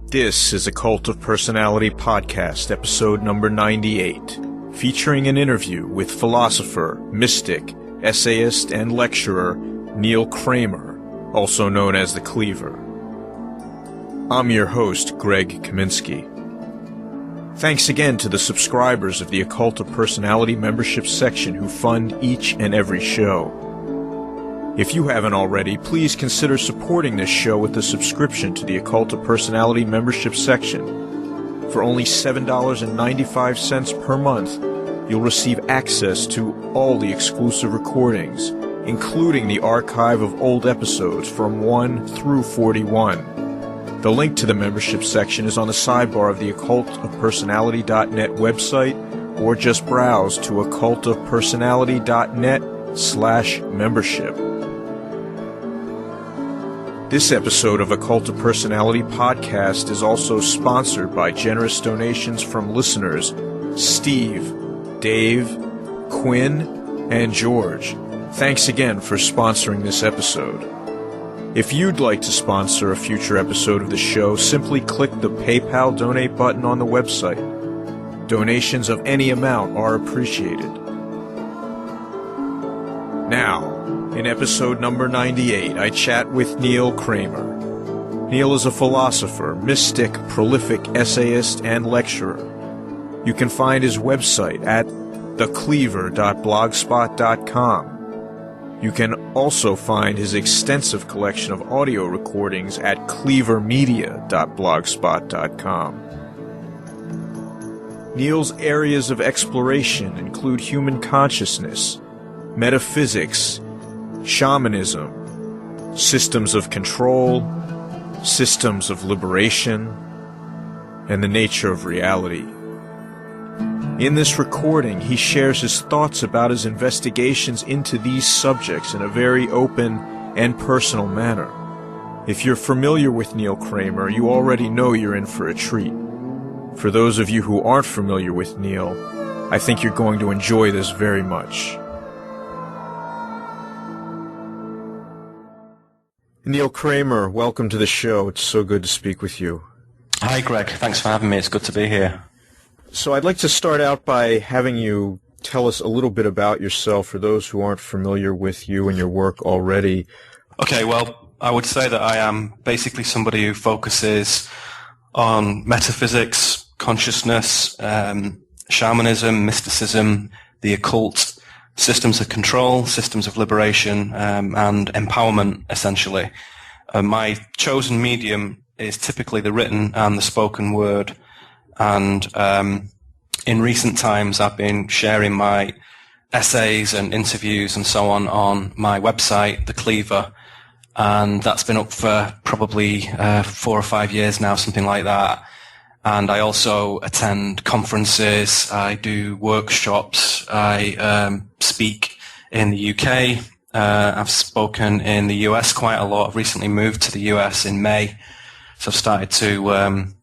This is Occult of Personality Podcast, episode number 98, featuring an interview with philosopher, mystic, essayist, and lecturer Neil Kramer, also known as the Cleaver. I'm your host, Greg Kaminsky. Thanks again to the subscribers of the Occult of Personality membership section who fund each and every show. If you haven't already, please consider supporting this show with a subscription to the Occult of Personality membership section. For only $7.95 per month, you'll receive access to all the exclusive recordings, including the archive of old episodes from 1 through 41. The link to the membership section is on the sidebar of the occultofpersonality.net website, or just browse to occultofpersonality.net/membership. This episode of Occult of Personality Podcast is also sponsored by generous donations from listeners Steve, Dave, Quinn, and George. Thanks again for sponsoring this episode. If you'd like to sponsor a future episode of the show, simply click the PayPal donate button on the website. Donations of any amount are appreciated. Now, in episode number 98, I chat with Neil Kramer. Neil is a philosopher, mystic, prolific essayist, and lecturer. You can find his website at thecleaver.blogspot.com. You can also find his extensive collection of audio recordings at cleavermedia.blogspot.com. Neil's areas of exploration include human consciousness, metaphysics, shamanism, systems of control, systems of liberation, and the nature of reality. In this recording, he shares his thoughts about his investigations into these subjects in a very open and personal manner. If you're familiar with Neil Kramer, you already know you're in for a treat. For those of you who aren't familiar with Neil, I think you're going to enjoy this very much. Neil Kramer, welcome to the show. It's so good to speak with you. Hi, Greg. Thanks for having me. It's good to be here. So I'd like to start out by having you tell us a little bit about yourself for those who aren't familiar with you and your work already. Okay, well, I would say that I am basically somebody who focuses on metaphysics, consciousness, shamanism, mysticism, the occult, systems of control, systems of liberation, and empowerment, essentially. My chosen medium is typically the written and the spoken word. And in recent times, I've been sharing my essays and interviews and so on my website, The Cleaver. And that's been up for probably 4 or 5 years now, something like that. And I also attend conferences, I do workshops, I speak in the UK, I've spoken in the US quite a lot. I've recently moved to the US in May, so I've started to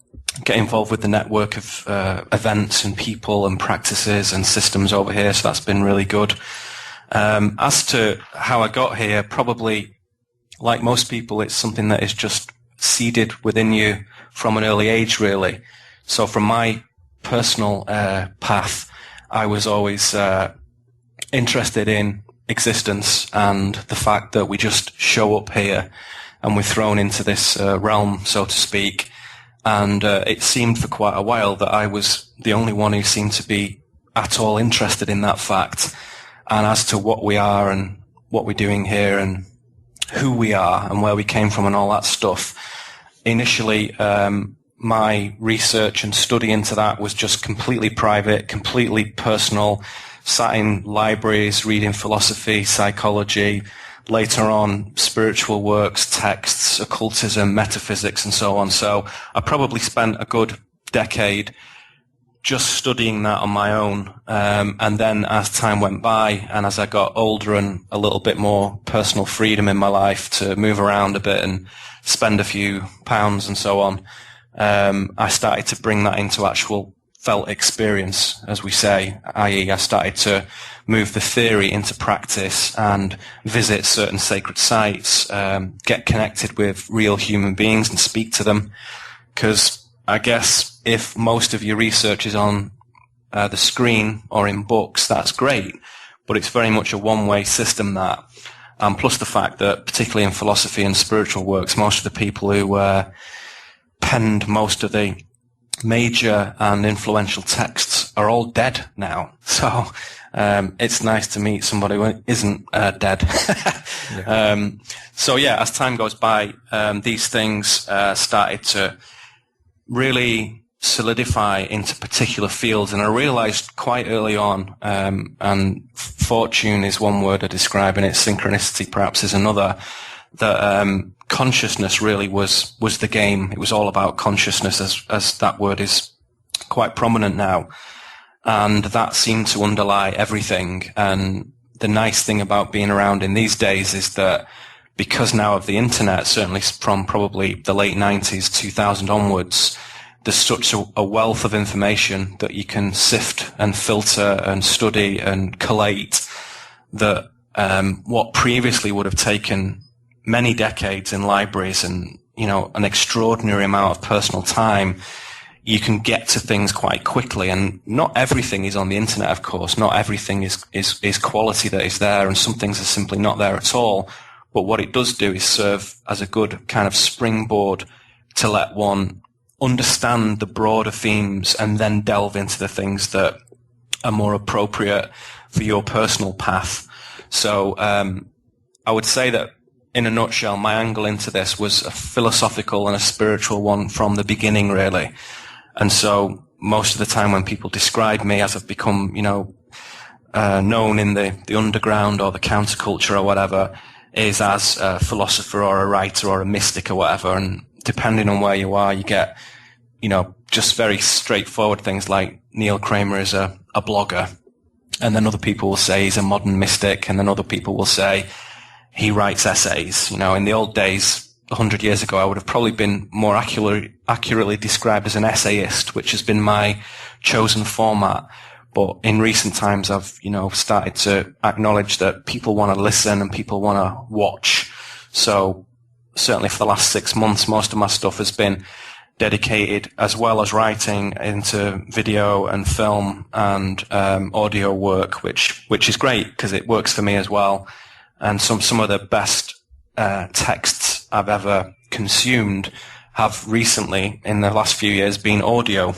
get involved with the network of events and people and practices and systems over here, so that's been really good. As to how I got here, probably, like most people, it's something that is just seeded within you from an early age, really. So from my personal path, I was always interested in existence and the fact that we just show up here and we're thrown into this realm, so to speak. And it seemed for quite a while that I was the only one who seemed to be at all interested in that fact. And as to what we are and what we're doing here and who we are and where we came from and all that stuff, initially my research and study into that was just completely private, completely personal, sat in libraries, reading philosophy, psychology, later on spiritual works, texts, occultism, metaphysics, and so on. So I probably spent a good decade just studying that on my own. And then as time went by and as I got older and a little bit more personal freedom in my life to move around a bit and spend a few pounds and so on, I started to bring that into actual felt experience, as we say, i.e. I started to move the theory into practice and visit certain sacred sites, get connected with real human beings and speak to them. because I guess if most of your research is on the screen or in books, that's great, but it's very much a one-way system, that. And plus the fact that, particularly in philosophy and spiritual works, most of the people who penned most of the major and influential texts are all dead now. So it's nice to meet somebody who isn't dead. Yeah. So yeah, as time goes by, these things started to really solidify into particular fields, and I realized quite early on, and fortune is one word of describing it, synchronicity perhaps is another, that consciousness really was the game. It was all about consciousness, as that word is quite prominent now, and that seemed to underlie everything. And the nice thing about being around in these days is that because now of the internet, certainly from probably the late 90s, 2000 onwards, there's such a wealth of information that you can sift and filter and study and collate that what previously would have taken many decades in libraries and, an extraordinary amount of personal time, you can get to things quite quickly. And not everything is on the internet, of course. Not everything is quality that is there, and some things are simply not there at all. But what it does do is serve as a good kind of springboard to let one understand the broader themes and then delve into the things that are more appropriate for your personal path. So I would say that, in a nutshell, my angle into this was a philosophical and a spiritual one from the beginning, really. And so most of the time when people describe me, as I've become, known in the underground or the counterculture or whatever, is as a philosopher or a writer or a mystic or whatever. And depending on where you are, you get, just very straightforward things like Neil Kramer is a blogger. And then other people will say he's a modern mystic. And then other people will say he writes essays. In the old days, 100 years ago, I would have probably been more accurately described as an essayist, which has been my chosen format. But in recent times, I've, started to acknowledge that people want to listen and people want to watch. So certainly for the last 6 months, most of my stuff has been dedicated, as well as writing, into video and film and audio work, which is great because it works for me as well. And some of the best texts I've ever consumed have recently, in the last few years, been audio.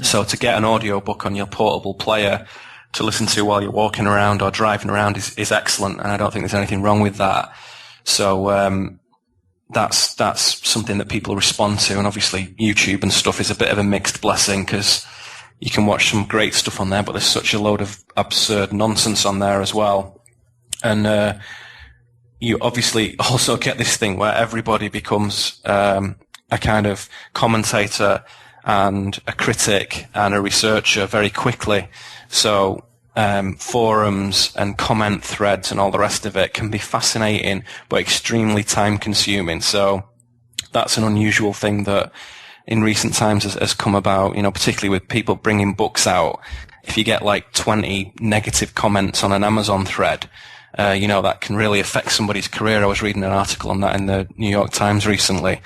So to get an audio book on your portable player to listen to while you're walking around or driving around is excellent, and I don't think there's anything wrong with that. So that's something that people respond to, and obviously YouTube and stuff is a bit of a mixed blessing because you can watch some great stuff on there, but there's such a load of absurd nonsense on there as well. And you obviously also get this thing where everybody becomes a kind of commentator and a critic and a researcher very quickly. So forums and comment threads and all the rest of it can be fascinating but extremely time consuming. So that's an unusual thing that in recent times has come about, particularly with people bringing books out. If you get like 20 negative comments on an Amazon thread, that can really affect somebody's career. I was reading an article on that in the New York Times recently.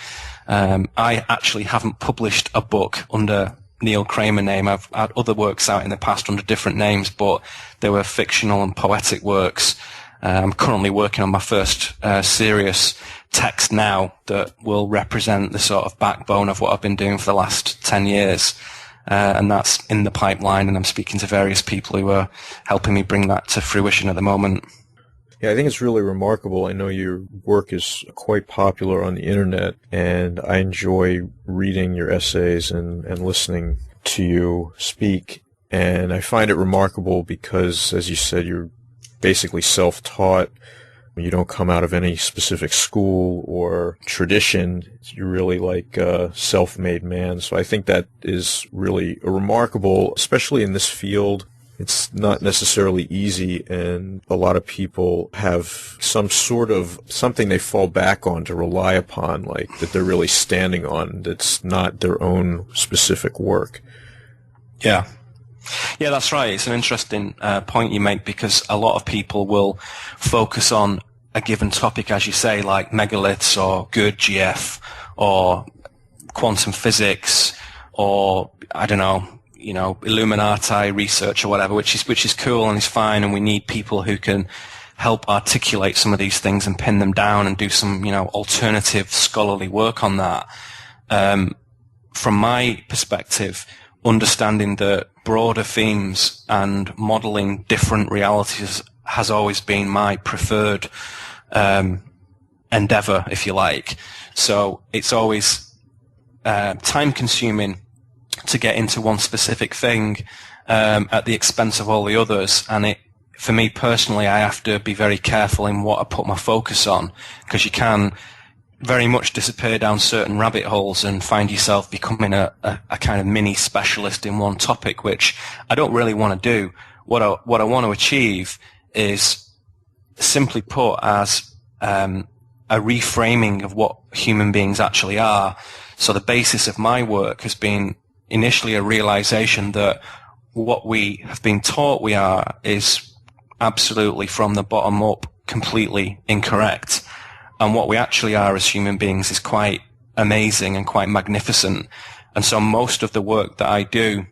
I actually haven't published a book under Neil Kramer name. I've had other works out in the past under different names, but they were fictional and poetic works. I'm currently working on my first serious text now that will represent the sort of backbone of what I've been doing for the last 10 years. And that's in the pipeline, and I'm speaking to various people who are helping me bring that to fruition at the moment. Yeah, I think it's really remarkable. I know your work is quite popular on the internet, and I enjoy reading your essays and listening to you speak. And I find it remarkable because, as you said, you're basically self-taught. You don't come out of any specific school or tradition. You're really like a self-made man. So I think that is really remarkable, especially in this field. It's not necessarily easy, and a lot of people have some sort of something they fall back on to rely upon, like that they're really standing on, that's not their own specific work. Yeah. Yeah, that's right. It's an interesting point you make, because a lot of people will focus on a given topic, as you say, like megaliths or good GF or quantum physics or, I don't know, Illuminati research or whatever, which is cool and is fine, and we need people who can help articulate some of these things and pin them down and do some, alternative scholarly work on that. From my perspective, understanding the broader themes and modeling different realities has always been my preferred endeavor, if you like. So it's always time consuming to get into one specific thing at the expense of all the others. And for me personally, I have to be very careful in what I put my focus on, because you can very much disappear down certain rabbit holes and find yourself becoming a kind of mini specialist in one topic, which I don't really want to do. What I want to achieve is, simply put, as a reframing of what human beings actually are. So the basis of my work has been initially a realization that what we have been taught we are is absolutely from the bottom up completely incorrect. And what we actually are as human beings is quite amazing and quite magnificent. And so most of the work that I do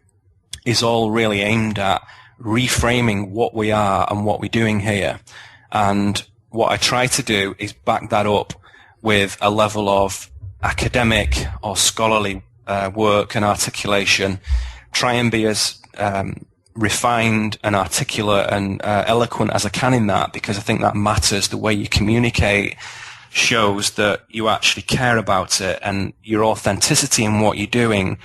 is all really aimed at reframing what we are and what we're doing here. And what I try to do is back that up with a level of academic or scholarly work and articulation, try and be as refined and articulate and eloquent as I can in that, because I think that matters. The way you communicate shows that you actually care about it, and your authenticity in what you're doing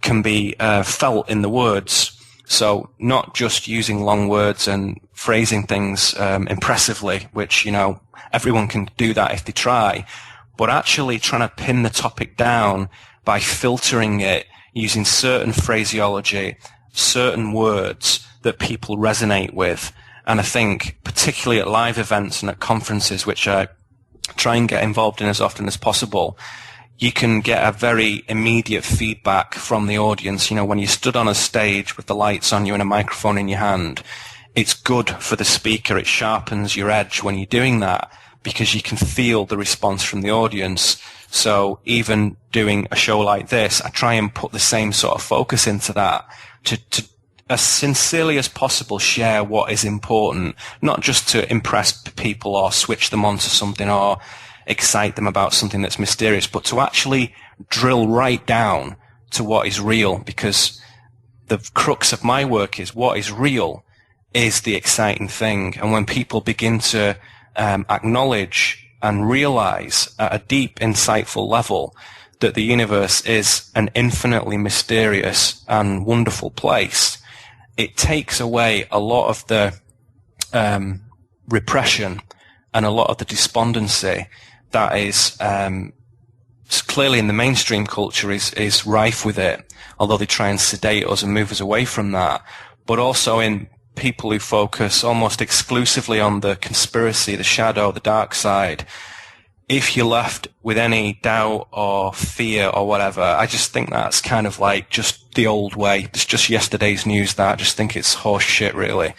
can be felt in the words. So not just using long words and phrasing things impressively, which, everyone can do that if they try, but actually trying to pin the topic down by filtering it using certain phraseology, certain words that people resonate with. And I think particularly at live events and at conferences, which I try and get involved in as often as possible, you can get a very immediate feedback from the audience. When you stood on a stage with the lights on you and a microphone in your hand, it's good for the speaker. It sharpens your edge when you're doing that, because you can feel the response from the audience. So even doing a show like this, I try and put the same sort of focus into that to as sincerely as possible share what is important, not just to impress people or switch them onto something or excite them about something that's mysterious, but to actually drill right down to what is real, because the crux of my work is what is real is the exciting thing. And when people begin to acknowledge and realize at a deep, insightful level that the universe is an infinitely mysterious and wonderful place, it takes away a lot of the repression and a lot of the despondency that is clearly in the mainstream culture is rife with it, although they try and sedate us and move us away from that. But also in people who focus almost exclusively on the conspiracy, the shadow, the dark side, if you're left with any doubt or fear or whatever, I just think that's kind of like just the old way. It's just yesterday's news. That I just think it's horse shit, really.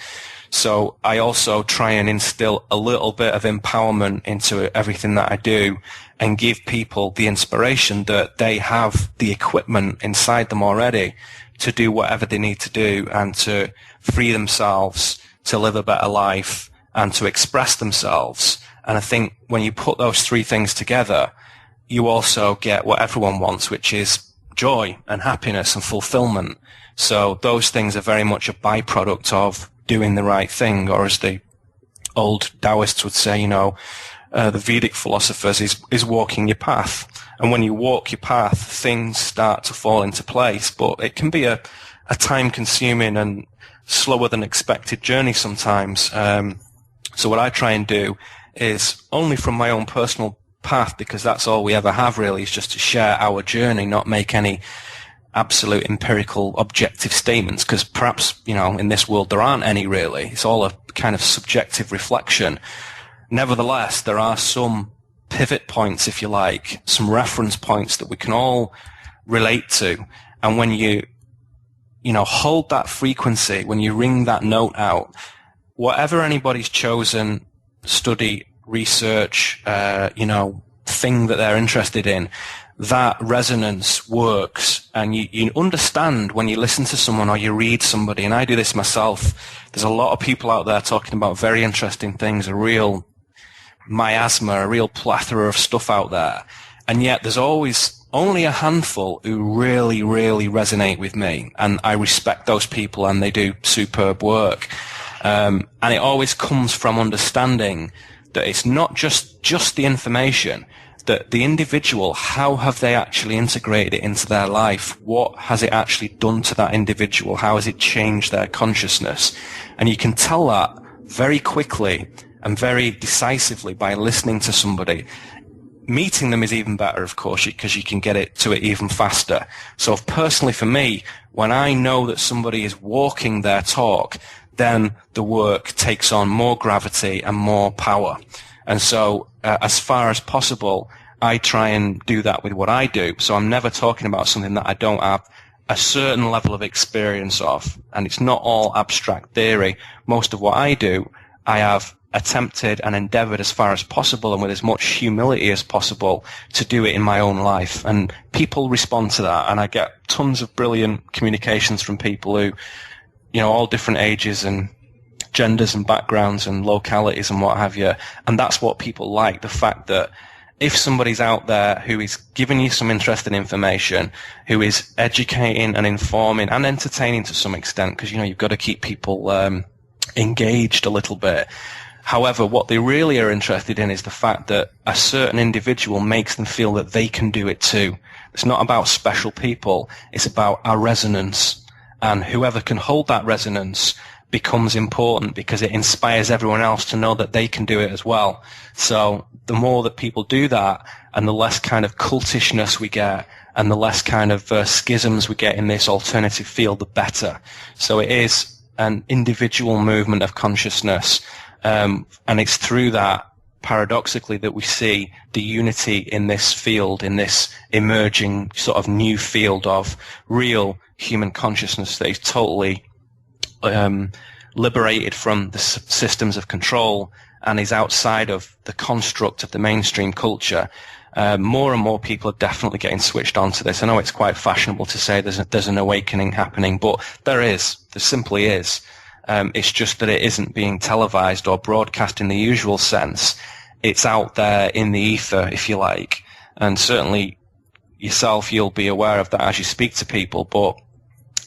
So I also try and instill a little bit of empowerment into everything that I do and give people the inspiration that they have the equipment inside them already to do whatever they need to do and to free themselves to live a better life and to express themselves. And I think when you put those three things together, you also get what everyone wants, which is joy and happiness and fulfillment. So those things are very much a byproduct of doing the right thing, or as the old Taoists would say, the Vedic philosophers is walking your path. And when you walk your path, things start to fall into place, but it can be a time-consuming and slower than expected journey sometimes. So what I try and do is, only from my own personal path, because that's all we ever have really, is just to share our journey, not make any absolute empirical objective statements, because perhaps, in this world there aren't any really. It's all a kind of subjective reflection. Nevertheless, there are some pivot points, if you like, some reference points that we can all relate to. And when you hold that frequency, when you ring that note out, whatever anybody's chosen, study, research, thing that they're interested in, that resonance works. And you understand when you listen to someone or you read somebody, and I do this myself. There's a lot of people out there talking about very interesting things, a real miasma, a real plethora of stuff out there. And yet there's always only a handful who really, really resonate with me. And I respect those people, and they do superb work. And it always comes from understanding that it's not just the information, that the individual, how have they actually integrated it into their life? What has it actually done to that individual? How has it changed their consciousness? And you can tell that very quickly and very decisively by listening to somebody. Meeting them is even better, of course, because you can get to it even faster. So personally for me, when I know that somebody is walking their talk, then the work takes on more gravity and more power. And so as far as possible, I try and do that with what I do. So I'm never talking about something that I don't have a certain level of experience of. And it's not all abstract theory. Most of what I do, I have attempted and endeavored as far as possible and with as much humility as possible to do it in my own life. And people respond to that. And I get tons of brilliant communications from people who, all different ages and genders and backgrounds and localities and what have you. And that's what people like, the fact that if somebody's out there who is giving you some interesting information, who is educating and informing and entertaining to some extent, because, you've got to keep people engaged a little bit. However, what they really are interested in is the fact that a certain individual makes them feel that they can do it too. It's not about special people. It's about our resonance. And whoever can hold that resonance becomes important because it inspires everyone else to know that they can do it as well. So the more that people do that, and the less kind of cultishness we get, and the less kind of schisms we get in this alternative field, the better. So it is an individual movement of consciousness. And it's through that, paradoxically, that we see the unity in this field, in this emerging sort of new field of real human consciousness that is totally liberated from the systems of control and is outside of the construct of the mainstream culture. More and more people are definitely getting switched on to this. I know it's quite fashionable to say there's an awakening happening, but there simply is. It's just that it isn't being televised or broadcast in the usual sense. It's out there in the ether, if you like. And certainly yourself, you'll be aware of that as you speak to people. But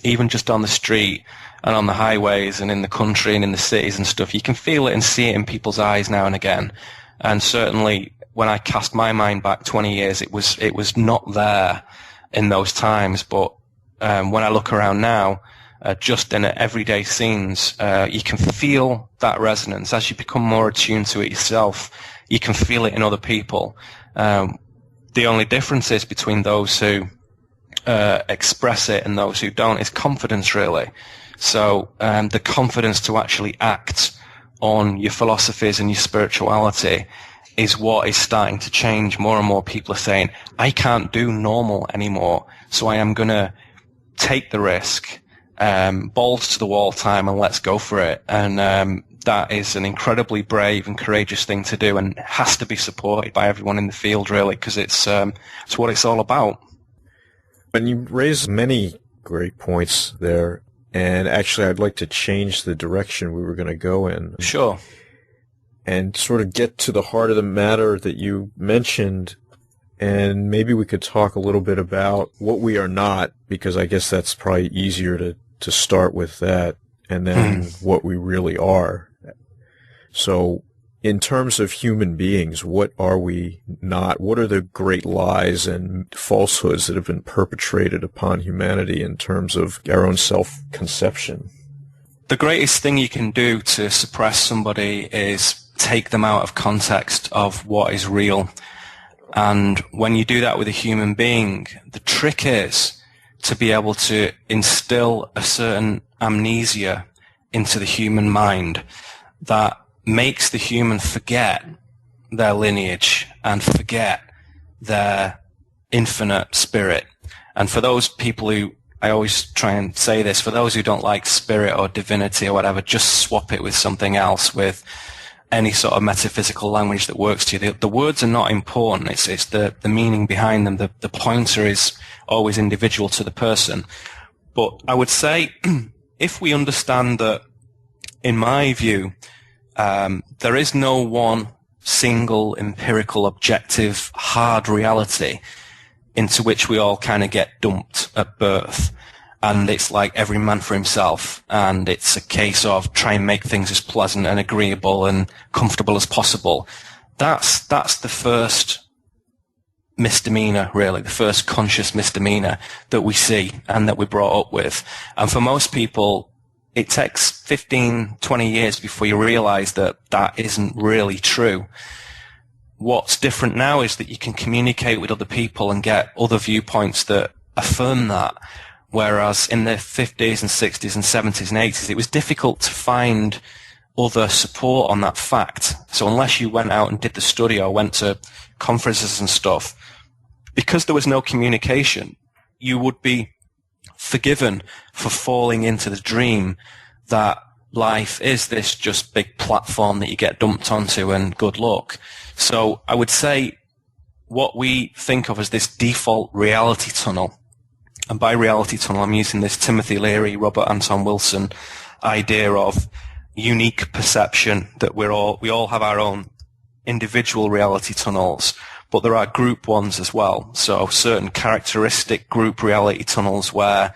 even just on the street and on the highways and in the country and in the cities and stuff, you can feel it and see it in people's eyes now and again. And certainly when I cast my mind back 20 years, it was not there in those times. But when I look around now, just in everyday scenes, you can feel that resonance. As you become more attuned to it yourself, you can feel it in other people. The only difference is between those who express it and those who don't is confidence, really. So the confidence to actually act on your philosophies and your spirituality is what is starting to change. More and more people are saying, I can't do normal anymore, so I am going to take the risk. Balls to the wall time, and let's go for it. And that is an incredibly brave and courageous thing to do, and has to be supported by everyone in the field, really, because it's what it's all about. And you raised many great points there, and actually I'd like to change the direction we were going to go in. Sure. And sort of get to the heart of the matter that you mentioned, and maybe we could talk a little bit about what we are not, because I guess that's probably easier to start with that, and then what we really are. So in terms of human beings, what are we not? What are the great lies and falsehoods that have been perpetrated upon humanity in terms of our own self-conception? The greatest thing you can do to suppress somebody is take them out of context of what is real. And when you do that with a human being, the trick is to be able to instill a certain amnesia into the human mind that makes the human forget their lineage and forget their infinite spirit. And for those people who, I always try and say this, for those who don't like spirit or divinity or whatever, just swap it with something else, with any sort of metaphysical language that works to you. The words are not important. It's the meaning behind them. The pointer is always individual to the person. But I would say if we understand that, in my view, there is no one single empirical objective hard reality into which we all kind of get dumped at birth, and it's like every man for himself, and it's a case of try and make things as pleasant and agreeable and comfortable as possible. That's the first misdemeanor, really, the first conscious misdemeanor that we see and that we're brought up with. And for most people, it takes 15, 20 years before you realize that that isn't really true. What's different now is that you can communicate with other people and get other viewpoints that affirm that. Whereas in the 50s and 60s and 70s and 80s, it was difficult to find other support on that fact. So unless you went out and did the study or went to conferences and stuff, because there was no communication, you would be forgiven for falling into the dream that life is this just big platform that you get dumped onto and good luck. So I would say what we think of as this default reality tunnel, and by reality tunnel I'm using this Timothy Leary, Robert Anton Wilson idea of unique perception, that we all have our own individual reality tunnels, but there are group ones as well. So certain characteristic group reality tunnels where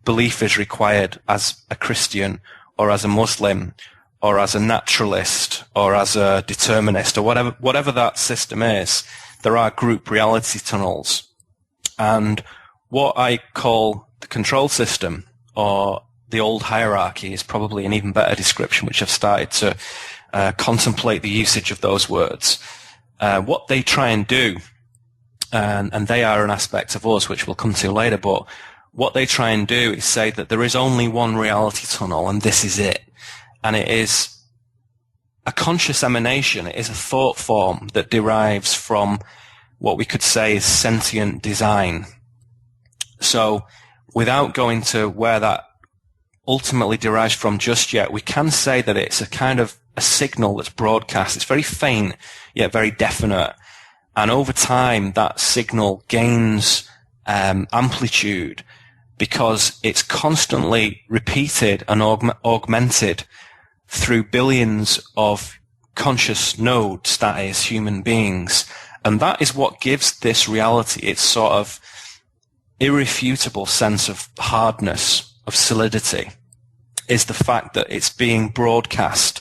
belief is required as a Christian or as a Muslim or as a naturalist or as a determinist or whatever that system is. There are group reality tunnels. And what I call the control system or the old hierarchy is probably an even better description, which I've started to contemplate the usage of those words. What they try and do, and they are an aspect of us, which we'll come to later, but what they try and do is say that there is only one reality tunnel and this is it. And it is a conscious emanation. It is a thought form that derives from what we could say is sentient design. So without going to where that ultimately derives from just yet, we can say that it's a kind of a signal that's broadcast. It's very faint, yet very definite. And over time, that signal gains amplitude because it's constantly repeated and augmented through billions of conscious nodes, that is, human beings. And that is what gives this reality its sort of irrefutable sense of hardness, of solidity, is the fact that it's being broadcast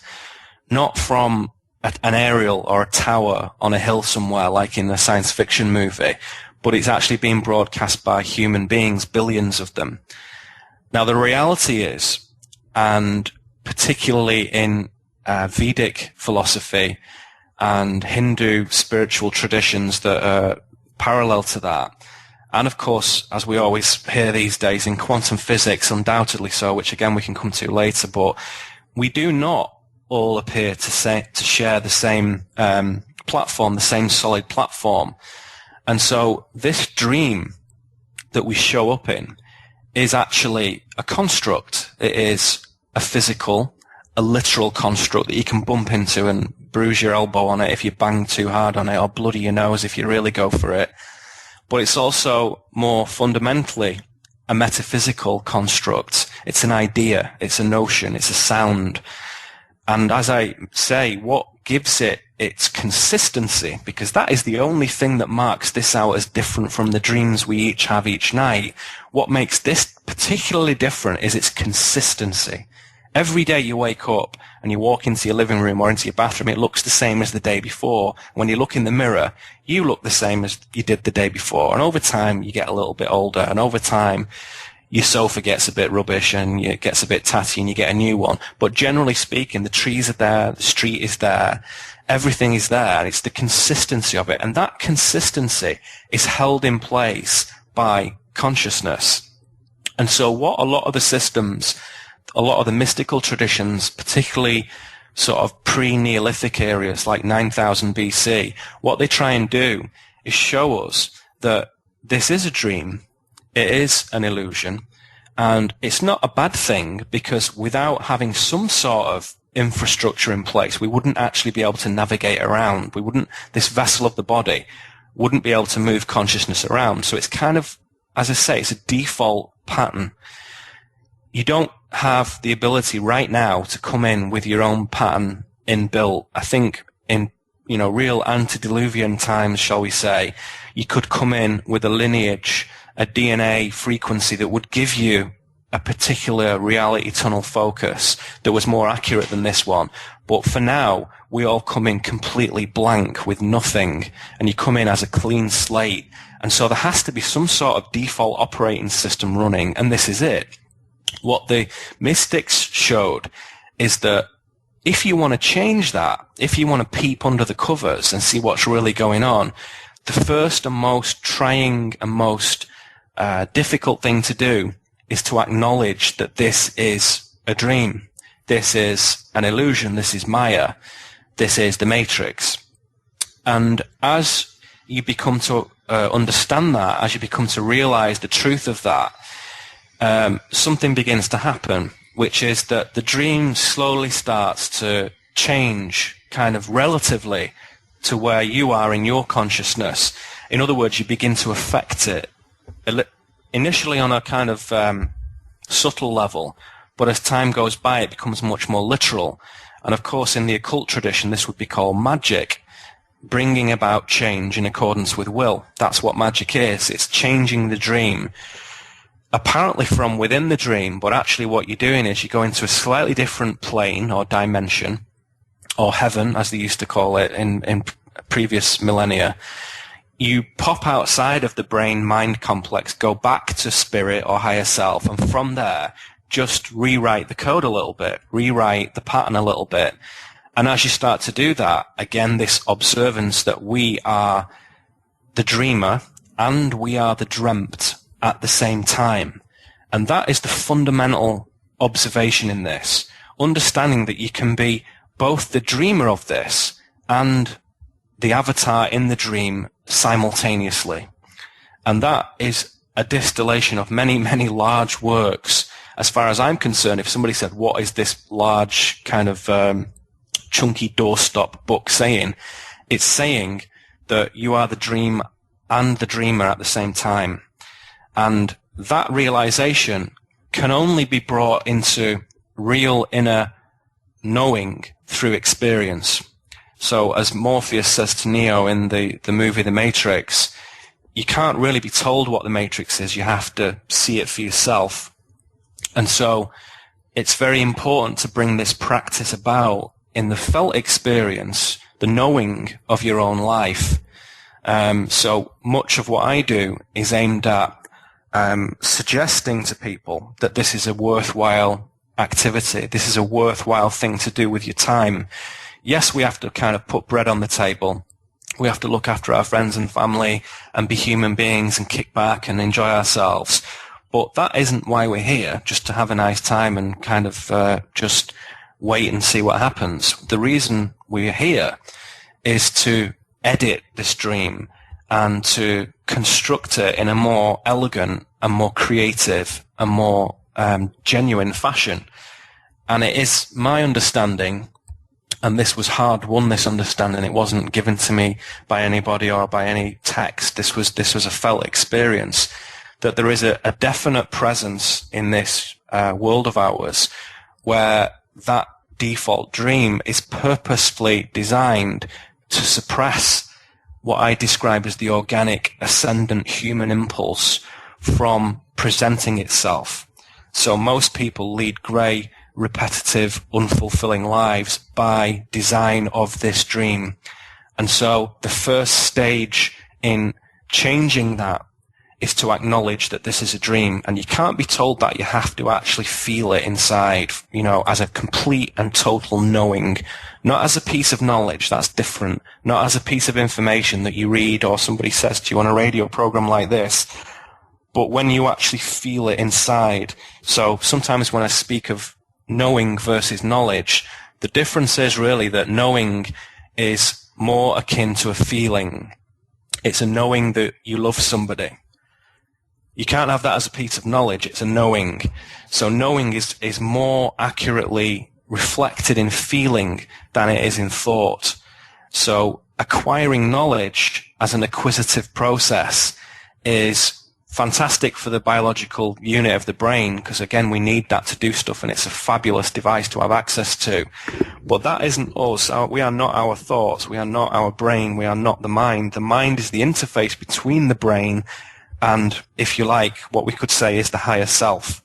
not from an aerial or a tower on a hill somewhere like in a science fiction movie, but it's actually being broadcast by human beings, billions of them. Now the reality is, and particularly in Vedic philosophy and Hindu spiritual traditions that are parallel to that, and of course, as we always hear these days, in quantum physics, undoubtedly so, which again we can come to later, but we do not all appear to share the same platform, the same solid platform. And so this dream that we show up in is actually a construct. It is a physical, a literal construct that you can bump into and bruise your elbow on it if you bang too hard on it, or bloody your nose if you really go for it. But it's also more fundamentally a metaphysical construct. It's an idea, it's a notion, it's a sound. And as I say, what gives it its consistency, because that is the only thing that marks this out as different from the dreams we each have each night, what makes this particularly different is its consistency. Every day you wake up and you walk into your living room or into your bathroom, it looks the same as the day before. When you look in the mirror, you look the same as you did the day before. And over time, you get a little bit older. And over time, your sofa gets a bit rubbish and it gets a bit tatty and you get a new one. But generally speaking, the trees are there, the street is there, everything is there. And it's the consistency of it. And that consistency is held in place by consciousness. And so what a lot of the systems, a lot of the mystical traditions, particularly sort of pre-Neolithic areas like 9000 BC, what they try and do is show us that this is a dream, it is an illusion, and it's not a bad thing, because without having some sort of infrastructure in place. We wouldn't actually be able to navigate around. This vessel of the body wouldn't be able to move consciousness around. So it's kind of, as I say, it's a default pattern. You don't have the ability right now to come in with your own pattern inbuilt. I think in, real antediluvian times, shall we say, you could come in with a lineage, a DNA frequency that would give you a particular reality tunnel focus that was more accurate than this one. But for now, we all come in completely blank with nothing, and you come in as a clean slate. And so there has to be some sort of default operating system running, and this is it. What the mystics showed is that if you want to change that, if you want to peep under the covers and see what's really going on, the first and most trying and most difficult thing to do is to acknowledge that this is a dream. This is an illusion. This is Maya. This is the Matrix. And as you become to understand that, as you become to realize the truth of that, something begins to happen, which is that the dream slowly starts to change kind of relatively to where you are in your consciousness. In other words, you begin to affect it initially on a kind of subtle level, but as time goes by, it becomes much more literal. And of course, in the occult tradition, this would be called magic, bringing about change in accordance with will. That's what magic is. It's changing the dream, apparently from within the dream, but actually what you're doing is you go into a slightly different plane or dimension, or heaven, as they used to call it in previous millennia. You pop outside of the brain-mind complex, go back to spirit or higher self, and from there, just rewrite the code a little bit, rewrite the pattern a little bit. And as you start to do that, again, this observance that we are the dreamer and we are the dreamt at the same time. And that is the fundamental observation in this, understanding that you can be both the dreamer of this and the avatar in the dream simultaneously. And that is a distillation of many, many large works. As far as I'm concerned, if somebody said, what is this large kind of chunky doorstop book saying? It's saying that you are the dream and the dreamer at the same time. And that realization can only be brought into real inner knowing through experience. So as Morpheus says to Neo in the movie The Matrix, you can't really be told what the Matrix is. You have to see it for yourself. And so it's very important to bring this practice about in the felt experience, the knowing of your own life. So much of what I do is aimed at suggesting to people that this is a worthwhile activity. This is a worthwhile thing to do with your time. Yes, we have to kind of put bread on the table. We have to look after our friends and family and be human beings and kick back and enjoy ourselves. But that isn't why we're here, just to have a nice time and kind of just wait and see what happens. The reason we're here is to edit this dream and to construct it in a more elegant and more creative and more genuine fashion. And it is my understanding, and this was hard-won, this understanding. It wasn't given to me by anybody or by any text. This was a felt experience, that there is a definite presence in this world of ours where that default dream is purposefully designed to suppress what I describe as the organic ascendant human impulse from presenting itself. So most people lead grey, repetitive, unfulfilling lives by design of this dream. And so the first stage in changing that is to acknowledge that this is a dream. And you can't be told that. You have to actually feel it inside, as a complete and total knowing, not as a piece of knowledge. That's different. Not as a piece of information that you read or somebody says to you on a radio program like this, but when you actually feel it inside. So sometimes when I speak of knowing versus knowledge, the difference is really that knowing is more akin to a feeling. It's a knowing that you love somebody. You can't have that as a piece of knowledge. It's a knowing. So knowing is more accurately reflected in feeling than it is in thought. So acquiring knowledge as an acquisitive process is fantastic for the biological unit of the brain, because again, we need that to do stuff, and it's a fabulous device to have access to. But that isn't us. We are not our thoughts. We are not our brain. We are not the mind. The mind is the interface between the brain and, if you like, what we could say is the higher self.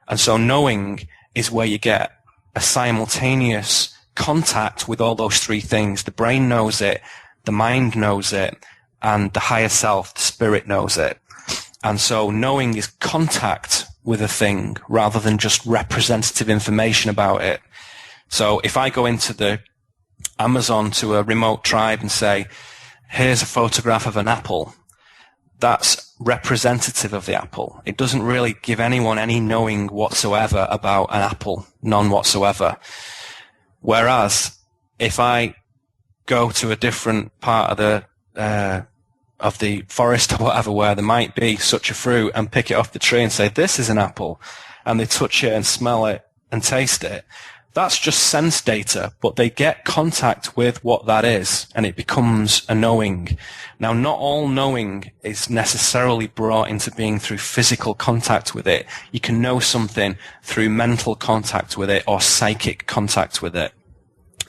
And so knowing is where you get a simultaneous contact with all those three things. The brain knows it, the mind knows it, and the higher self, the spirit, knows it. And so knowing is contact with a thing rather than just representative information about it. So if I go into the Amazon to a remote tribe and say, here's a photograph of an apple, that's representative of the apple. It doesn't really give anyone any knowing whatsoever about an apple, none whatsoever. Whereas if I go to a different part of the forest or whatever where there might be such a fruit and pick it off the tree and say, this is an apple, and they touch it and smell it and taste it, that's just sense data, but they get contact with what that is, and it becomes a knowing. Now, not all knowing is necessarily brought into being through physical contact with it. You can know something through mental contact with it or psychic contact with it.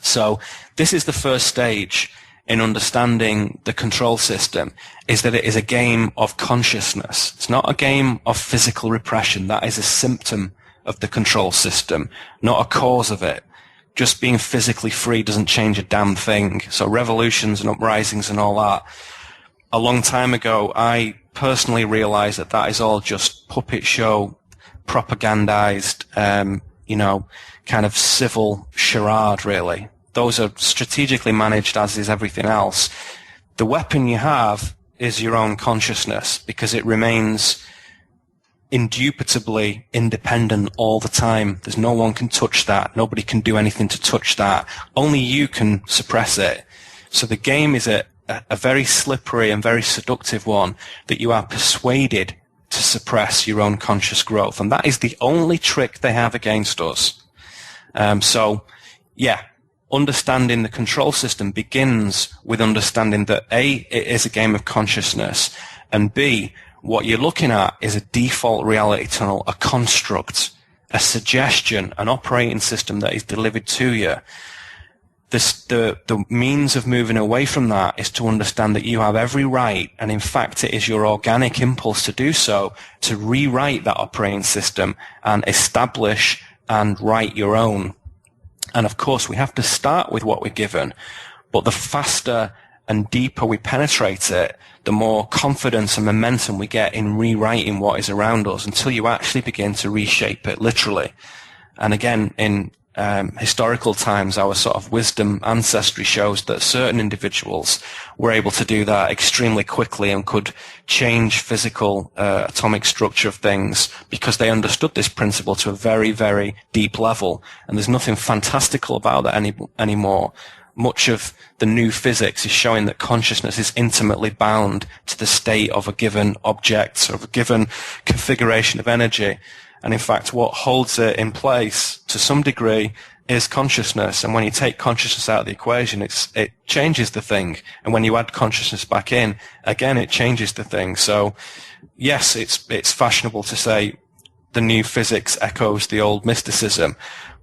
So this is the first stage in understanding the control system, is that it is a game of consciousness. It's not a game of physical repression. That is a symptom of the control system, not a cause of it. Just being physically free doesn't change a damn thing. So revolutions and uprisings and all that, a long time ago, I personally realized that that is all just puppet show, propagandized, kind of civil charade, really. Those are strategically managed, as is everything else. The weapon you have is your own consciousness, because it remains indubitably independent all the time. There's no one can touch that. Nobody can do anything to touch that. Only you can suppress it. So the game is a very slippery and very seductive one, that you are persuaded to suppress your own conscious growth. And that is the only trick they have against us. Understanding the control system begins with understanding that A, it is a game of consciousness, and B, what you're looking at is a default reality tunnel, a construct, a suggestion, an operating system that is delivered to you. The means of moving away from that is to understand that you have every right, and in fact it is your organic impulse to do so, to rewrite that operating system and establish and write your own. And of course, we have to start with what we're given, but the faster and deeper we penetrate it, the more confidence and momentum we get in rewriting what is around us, until you actually begin to reshape it, literally. And again, in historical times, our sort of wisdom ancestry shows that certain individuals were able to do that extremely quickly and could change physical atomic structure of things because they understood this principle to a very, very deep level. And there's nothing fantastical about that anymore. Much of the new physics is showing that consciousness is intimately bound to the state of a given object, or of a given configuration of energy. And in fact, what holds it in place to some degree is consciousness. And when you take consciousness out of the equation, it changes the thing. And when you add consciousness back in, again, it changes the thing. So yes, it's fashionable to say the new physics echoes the old mysticism,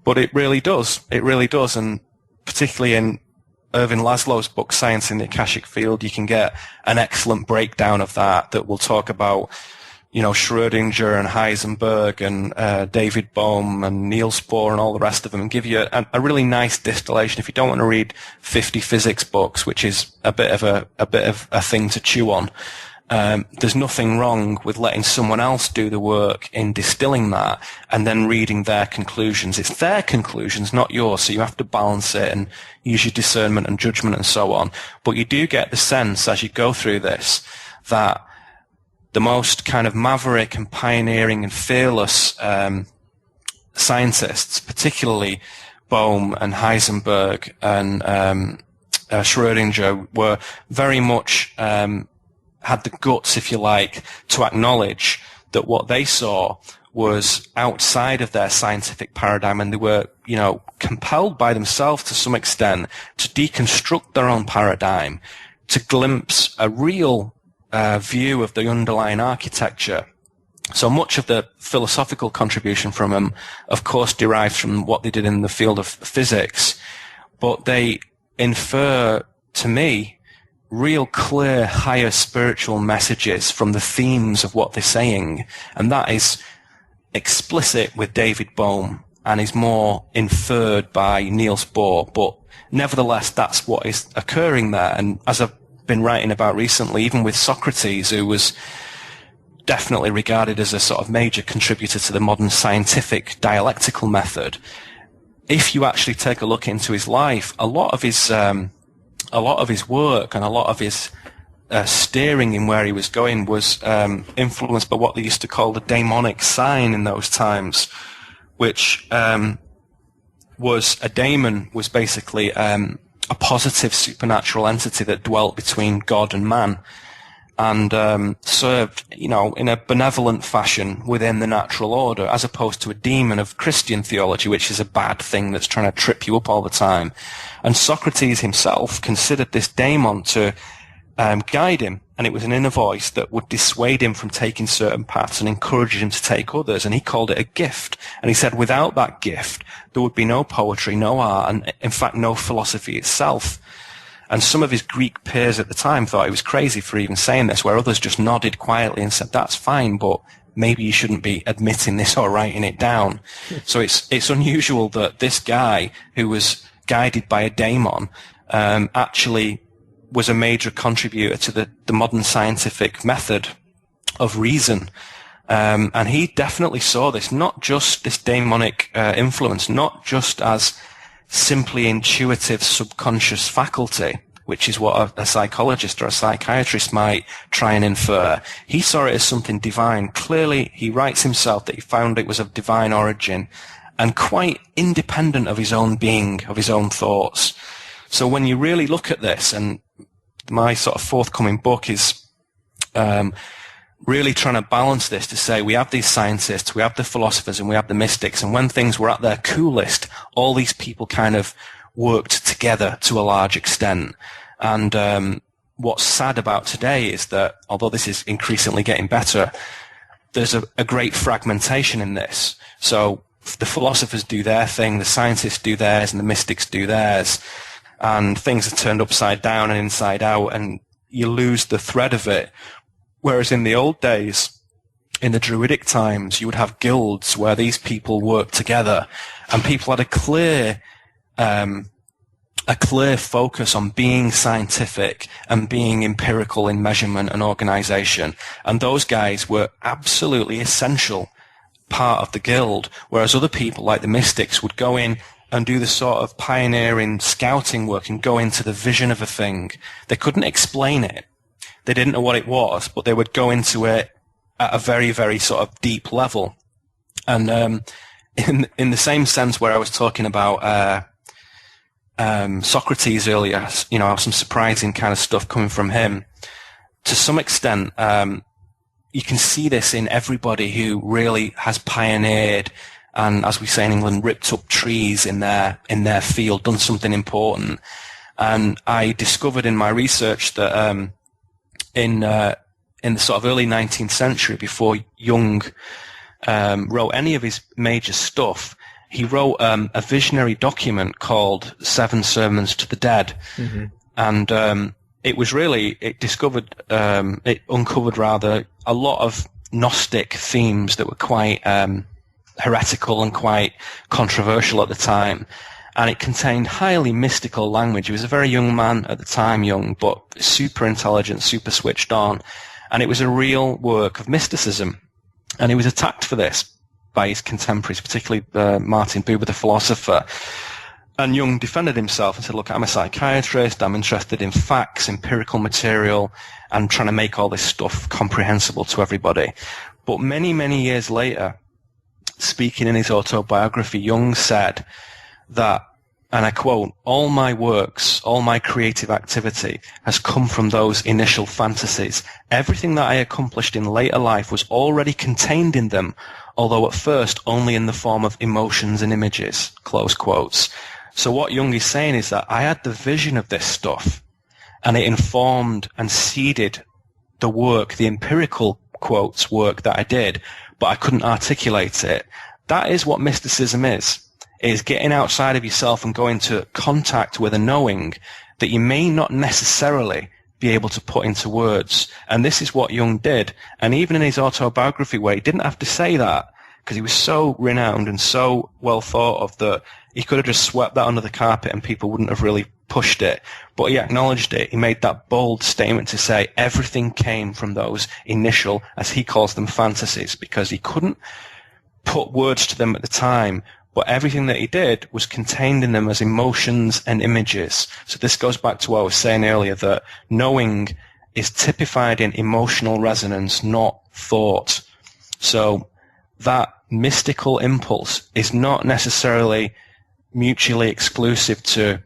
but it really does. It really does. And particularly in Irving Laszlo's book, Science in the Akashic Field, you can get an excellent breakdown of that will talk about, Schrödinger and Heisenberg and David Bohm and Niels Bohr and all the rest of them, and give you a really nice distillation. If you don't want to read 50 physics books, which is a bit of a thing to chew on, there's nothing wrong with letting someone else do the work in distilling that and then reading their conclusions. It's their conclusions, not yours, so you have to balance it and use your discernment and judgment and so on. But you do get the sense as you go through this that the most kind of maverick and pioneering and fearless scientists, particularly Bohm and Heisenberg and Schrödinger, were very much had the guts, if you like, to acknowledge that what they saw was outside of their scientific paradigm, and they were, compelled by themselves to some extent to deconstruct their own paradigm, to glimpse a real view of the underlying architecture. So much of the philosophical contribution from them, of course, derives from what they did in the field of physics, but they infer, to me, real clear higher spiritual messages from the themes of what they're saying, and that is explicit with David Bohm and is more inferred by Niels Bohr, but nevertheless that's what is occurring there. And as I've been writing about recently, even with Socrates, who was definitely regarded as a sort of major contributor to the modern scientific dialectical method, if you actually take a look into his life, a lot of his work and a lot of his steering in where he was going was influenced by what they used to call the daemonic sign in those times, which was a daemon was basically a positive supernatural entity that dwelt between God and man, and served, in a benevolent fashion within the natural order, as opposed to a demon of Christian theology, which is a bad thing that's trying to trip you up all the time. And Socrates himself considered this daemon to guide him, and it was an inner voice that would dissuade him from taking certain paths and encourage him to take others, and he called it a gift. And he said without that gift, there would be no poetry, no art, and in fact no philosophy itself. And some of his Greek peers at the time thought he was crazy for even saying this, where others just nodded quietly and said, that's fine, but maybe you shouldn't be admitting this or writing it down. So it's unusual that this guy, who was guided by a daemon, actually was a major contributor to the modern scientific method of reason. And he definitely saw this, not just this daemonic influence, not just as simply intuitive subconscious faculty, which is what a psychologist or a psychiatrist might try and infer. He saw it as something divine. Clearly, he writes himself that he found it was of divine origin and quite independent of his own being, of his own thoughts. So when you really look at this, and my sort of forthcoming book is really trying to balance this to say we have these scientists, we have the philosophers, and we have the mystics, and when things were at their coolest, all these people kind of worked together to a large extent. And what's sad about today is that, although this is increasingly getting better, there's a great fragmentation in this. So the philosophers do their thing, the scientists do theirs, and the mystics do theirs, and things are turned upside down and inside out, and you lose the thread of it. Whereas in the old days, in the Druidic times, you would have guilds where these people worked together, and people had a clear focus on being scientific and being empirical in measurement and organization. And those guys were absolutely essential part of the guild, whereas other people like the mystics would go in and do the sort of pioneering scouting work and go into the vision of a thing. They couldn't explain it. They didn't know what it was, but they would go into it at a very, very sort of deep level. And in the same sense where I was talking about Socrates earlier, some surprising kind of stuff coming from him, to some extent, you can see this in everybody who really has pioneered and, as we say in England, ripped up trees in their field, done something important. And I discovered in my research that in the sort of early 19th century, before Jung wrote any of his major stuff, he wrote a visionary document called Seven Sermons to the Dead. Mm-hmm. And it uncovered a lot of Gnostic themes that were quite heretical and quite controversial at the time. And it contained highly mystical language. He was a very young man at the time, young, but super intelligent, super switched on. And it was a real work of mysticism. And he was attacked for this by his contemporaries, particularly Martin Buber, the philosopher. And Jung defended himself and said, look, I'm a psychiatrist, I'm interested in facts, empirical material, and trying to make all this stuff comprehensible to everybody. But many, many years later, speaking in his autobiography, Jung said that and I quote, "All my works, all my creative activity has come from those initial fantasies. Everything that I accomplished in later life was already contained in them, although at first only in the form of emotions and images," close quotes. So what Jung is saying is that I had the vision of this stuff, and it informed and seeded the work, the empirical quotes work that I did, but I couldn't articulate it. That is what mysticism is getting outside of yourself and going to contact with a knowing that you may not necessarily be able to put into words. And this is what Jung did. And even in his autobiography, where he didn't have to say that, because he was so renowned and so well thought of, that he could have just swept that under the carpet and people wouldn't have really pushed it. But he acknowledged it. He made that bold statement to say everything came from those initial, as he calls them, fantasies, because he couldn't put words to them at the time, but everything that he did was contained in them as emotions and images. So this goes back to what I was saying earlier, that knowing is typified in emotional resonance, not thought. So that mystical impulse is not necessarily mutually exclusive to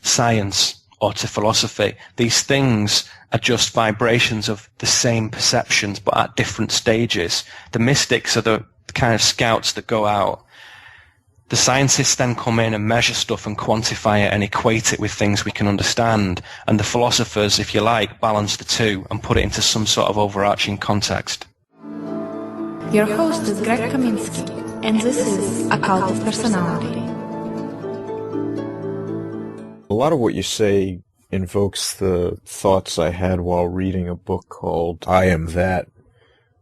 science or to philosophy. These things are just vibrations of the same perceptions, but at different stages. The mystics are the kind of scouts that go out. The scientists then come in and measure stuff and quantify it and equate it with things we can understand. And the philosophers, if you like, balance the two and put it into some sort of overarching context. Your host is Greg Kaminsky, and this is Occult of Personality. A lot of what you say invokes the thoughts I had while reading a book called I Am That,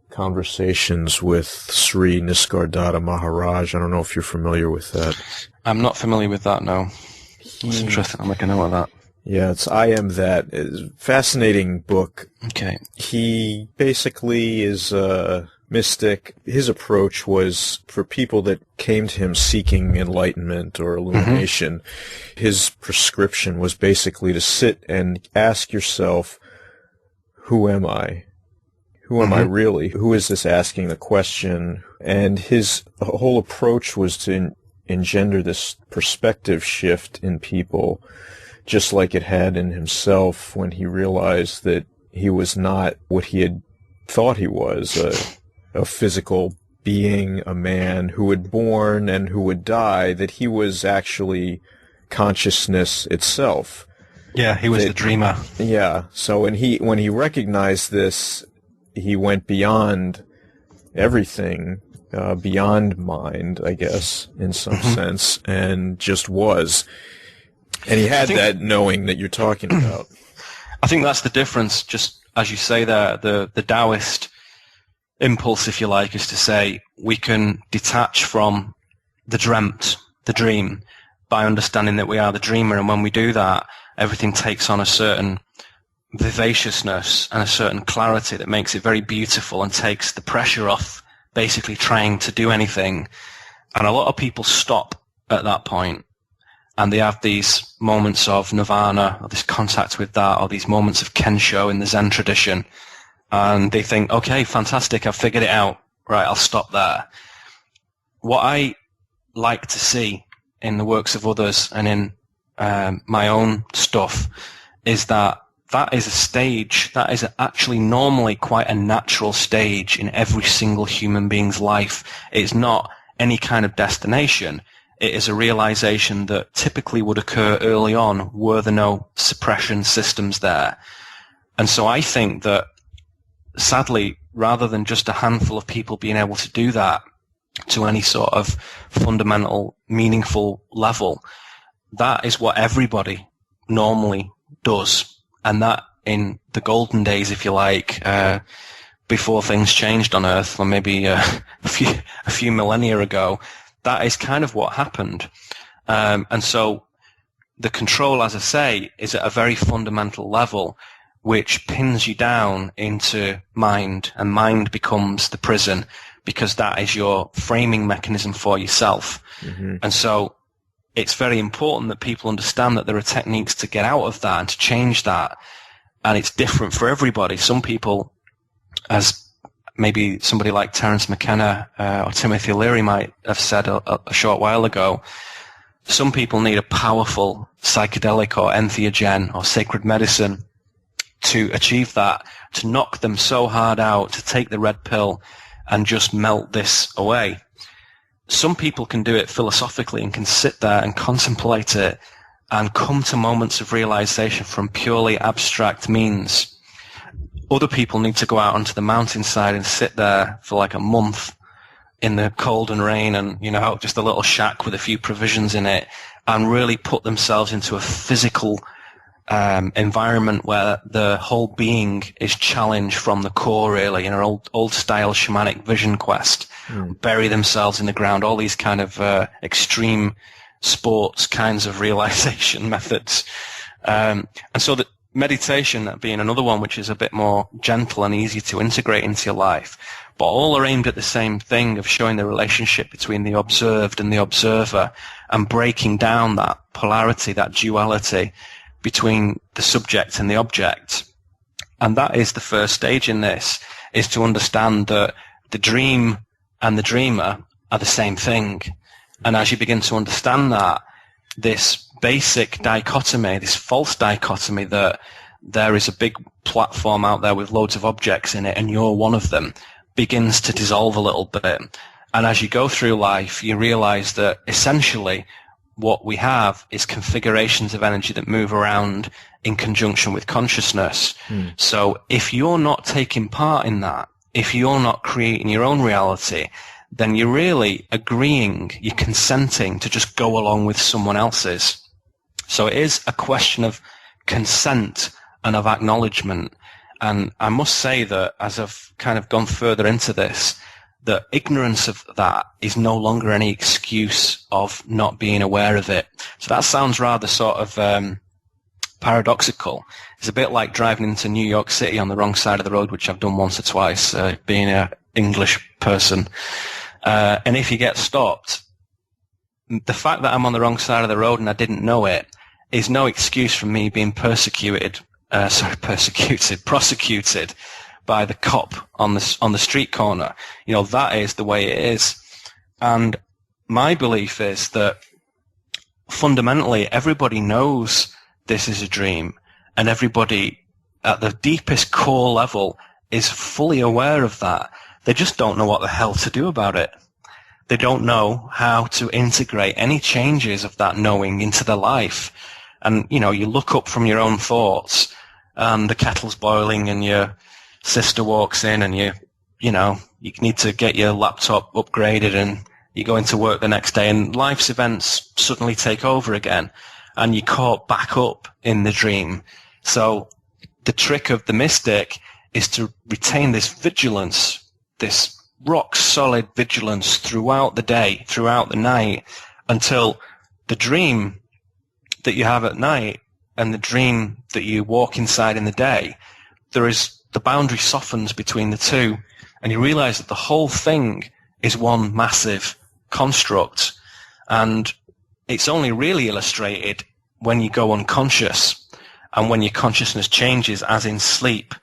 Conversations with Sri Nisargadatta Maharaj. I don't know if you're familiar with that. I'm not familiar with that, no. It's interesting. I'll make a note of that. Yeah, it's I Am That. It's a fascinating book. Okay. He basically is a mystic. His approach was for people that came to him seeking enlightenment or illumination. Mm-hmm. His prescription was basically to sit and ask yourself, who am I? Who am I really? Who is this asking the question? And his whole approach was to engender this perspective shift in people, just like it had in himself when he realized that he was not what he had thought he was, a physical being, a man who would born and who would die, that he was actually consciousness itself. Yeah, he was the dreamer. Yeah, so when he recognized this, he went beyond everything, beyond mind, I guess, in some sense, and just was. And he had that knowing that you're talking about. I think that's the difference, just as you say there, the Taoist impulse, if you like, is to say we can detach from the dreamt, the dream, by understanding that we are the dreamer, and when we do that, everything takes on a certain vivaciousness and a certain clarity that makes it very beautiful and takes the pressure off basically trying to do anything. And a lot of people stop at that point and they have these moments of nirvana or this contact with that, or these moments of kensho in the Zen tradition, and they think, okay, fantastic, I've figured it out, right, I'll stop there. What I like to see in the works of others and in my own stuff is that is a stage, that is actually normally quite a natural stage in every single human being's life. It's not any kind of destination. It is a realization that typically would occur early on were there no suppression systems there. And so I think that, sadly, rather than just a handful of people being able to do that to any sort of fundamental, meaningful level, that is what everybody normally does. And that in the golden days, if you like, before things changed on Earth, or maybe a few millennia ago, that is kind of what happened. And so the control, as I say, is at a very fundamental level, which pins you down into mind, and mind becomes the prison, because that is your framing mechanism for yourself. Mm-hmm. And so it's very important that people understand that there are techniques to get out of that and to change that. And it's different for everybody. Some people, as maybe somebody like Terence McKenna or Timothy Leary might have said a short while ago, some people need a powerful psychedelic or entheogen or sacred medicine to achieve that, to knock them so hard out, to take the red pill and just melt this away. Some people can do it philosophically and can sit there and contemplate it and come to moments of realization from purely abstract means. Other people need to go out onto the mountainside and sit there for like a month in the cold and rain and, just a little shack with a few provisions in it and really put themselves into a physical environment where the whole being is challenged from the core, really, in an old style shamanic vision quest. Bury themselves in the ground, all these kind of extreme sports kinds of realization methods. And so that meditation being another one which is a bit more gentle and easy to integrate into your life, but all are aimed at the same thing of showing the relationship between the observed and the observer and breaking down that polarity, that duality between the subject and the object. And that is the first stage in this, is to understand that the dream and the dreamer are the same thing. And as you begin to understand that, this basic dichotomy, this false dichotomy that there is a big platform out there with loads of objects in it and you're one of them, begins to dissolve a little bit. And as you go through life, you realize that essentially what we have is configurations of energy that move around in conjunction with consciousness. So if you're not taking part in that, if you're not creating your own reality, then you're really agreeing, you're consenting to just go along with someone else's. So it is a question of consent and of acknowledgement. And I must say that as I've kind of gone further into this, the ignorance of that is no longer any excuse of not being aware of it. So that sounds rather sort of paradoxical. It's a bit like driving into New York City on the wrong side of the road, which I've done once or twice, being an English person. And if you get stopped, the fact that I'm on the wrong side of the road and I didn't know it is no excuse for me being prosecuted by the cop on the street corner. That is the way it is. And my belief is that fundamentally everybody knows this is a dream, and everybody at the deepest core level is fully aware of that. They just don't know what the hell to do about it. They don't know how to integrate any changes of that knowing into their life. And, you look up from your own thoughts and the kettle's boiling and your sister walks in and you need to get your laptop upgraded and you go into work the next day and life's events suddenly take over again and you're caught back up in the dream. So the trick of the mystic is to retain this vigilance, this rock solid vigilance throughout the day, throughout the night, until the dream that you have at night and the dream that you walk inside in the day, the boundary softens between the two, and you realize that the whole thing is one massive construct. And it's only really illustrated when you go unconscious and when your consciousness changes, as in sleep,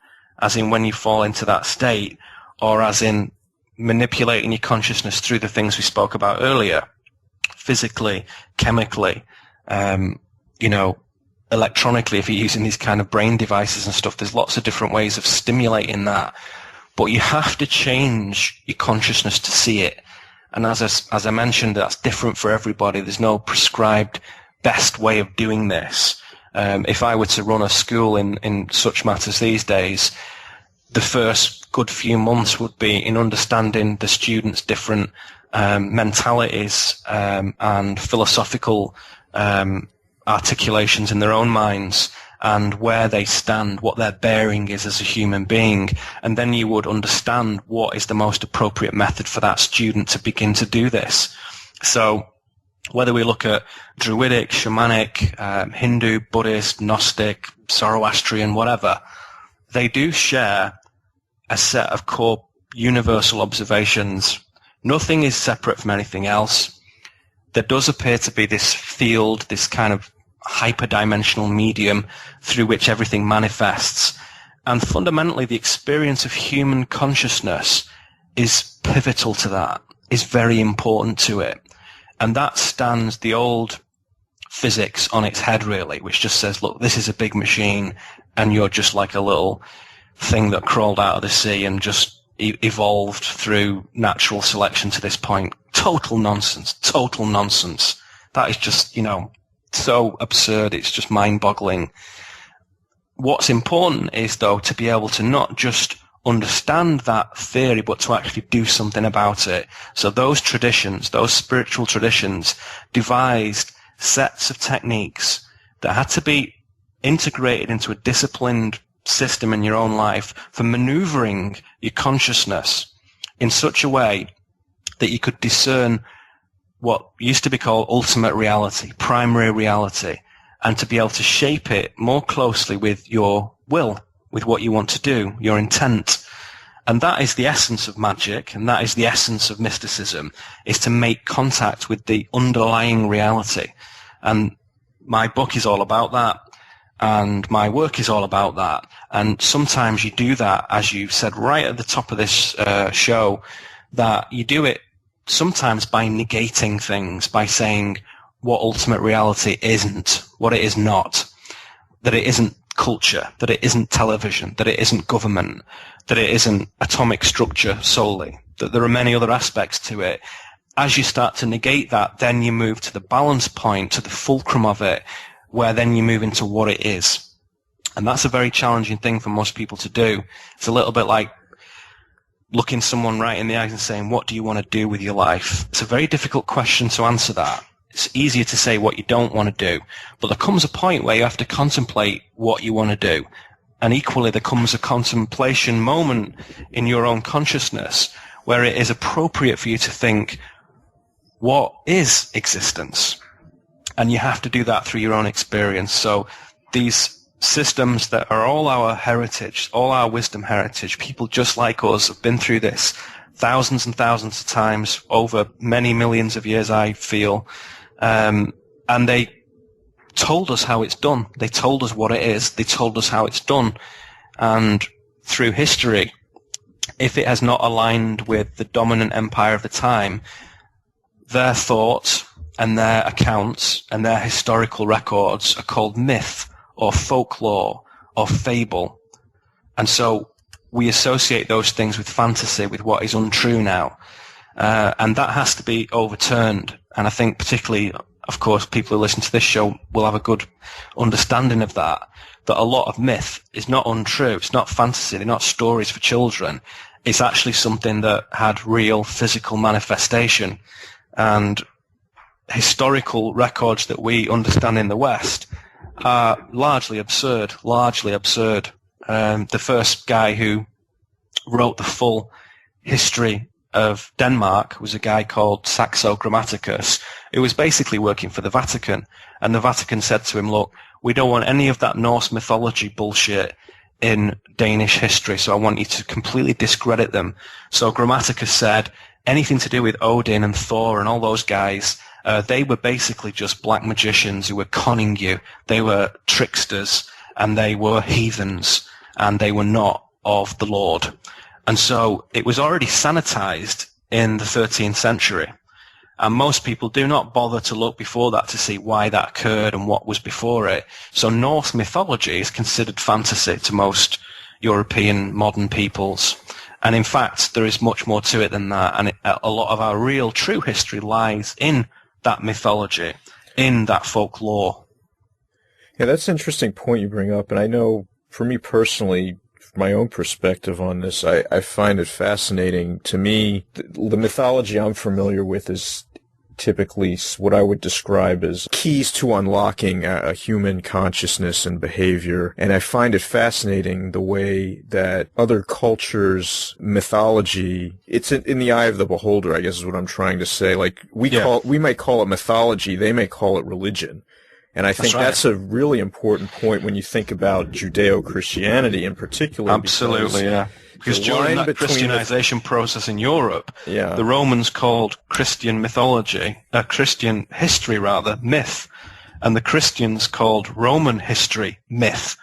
as in when you fall into that state, or as in manipulating your consciousness through the things we spoke about earlier, physically, chemically, electronically, if you're using these kind of brain devices and stuff. There's lots of different ways of stimulating that, but you have to change your consciousness to see it. And as I mentioned, that's different for everybody. There's no prescribed best way of doing this. If I were to run a school in such matters these days, the first good few months would be in understanding the students' different mentalities and philosophical articulations in their own minds and where they stand, what their bearing is as a human being. And then you would understand what is the most appropriate method for that student to begin to do this. So whether we look at Druidic, Shamanic, Hindu, Buddhist, Gnostic, Zoroastrian, whatever, they do share a set of core universal observations. Nothing is separate from anything else. There does appear to be this field, this kind of hyperdimensional medium through which everything manifests. And fundamentally, the experience of human consciousness is pivotal to that, is very important to it. And that stands the old physics on its head, really, which just says, look, this is a big machine, and you're just like a little thing that crawled out of the sea and just evolved through natural selection to this point. Total nonsense. Total nonsense. That is just, so absurd. It's just mind-boggling. What's important is, though, to be able to not just understand that theory, but to actually do something about it. So those traditions, those spiritual traditions, devised sets of techniques that had to be integrated into a disciplined system in your own life for maneuvering your consciousness in such a way that you could discern what used to be called ultimate reality, primary reality, and to be able to shape it more closely with your will, with what you want to do, your intent. And that is the essence of magic, and that is the essence of mysticism, is to make contact with the underlying reality. And my book is all about that, and my work is all about that. And sometimes you do that, as you said right at the top of this show, that you do it sometimes by negating things, by saying what ultimate reality isn't, what it is not, that it isn't culture, that it isn't television, that it isn't government, that it isn't atomic structure solely, that there are many other aspects to it. As you start to negate that, then you move to the balance point, to the fulcrum of it, where then you move into what it is. And that's a very challenging thing for most people to do. It's a little bit like looking someone right in the eyes and saying, what do you want to do with your life? It's a very difficult question to answer that. It's easier to say what you don't want to do, but there comes a point where you have to contemplate what you want to do. And equally, there comes a contemplation moment in your own consciousness where it is appropriate for you to think, what is existence? And you have to do that through your own experience. So these systems that are all our heritage, all our wisdom heritage, people just like us have been through this thousands and thousands of times over many millions of years, I feel. And they told us how it's done. They told us what it is. They told us how it's done. And through history, if it has not aligned with the dominant empire of the time, their thoughts and their accounts and their historical records are called myth or folklore or fable. And so we associate those things with fantasy, with what is untrue now. And that has to be overturned. And I think particularly, of course, people who listen to this show will have a good understanding of that a lot of myth is not untrue. It's not fantasy. They're not stories for children. It's actually something that had real physical manifestation. And historical records that we understand in the West are largely absurd. The first guy who wrote the full history of Denmark was a guy called Saxo Grammaticus, who was basically working for the Vatican. And the Vatican said to him, look, we don't want any of that Norse mythology bullshit in Danish history, so I want you to completely discredit them. So Grammaticus said anything to do with Odin and Thor and all those guys, they were basically just black magicians who were conning you. They were tricksters, and they were heathens, and they were not of the Lord. And so it was already sanitized in the 13th century. And most people do not bother to look before that to see why that occurred and what was before it. So Norse mythology is considered fantasy to most European modern peoples. And in fact, there is much more to it than that. And a lot of our real true history lies in that mythology, in that folklore. Yeah, that's an interesting point you bring up. And I know for me personally, my own perspective on this, I find it fascinating. To me, the mythology I'm familiar with is typically what I would describe as keys to unlocking a human consciousness and behavior. And I find it fascinating the way that other cultures' mythology, it's in the eye of the beholder, I guess is what I'm trying to say. Like we might call it mythology, they may call it religion. And I think that's a really important point when you think about Judeo-Christianity in particular. Absolutely, yeah. Because during that Christianization process in Europe, the Romans called Christian mythology, Christian history rather, myth. And the Christians called Roman history myth.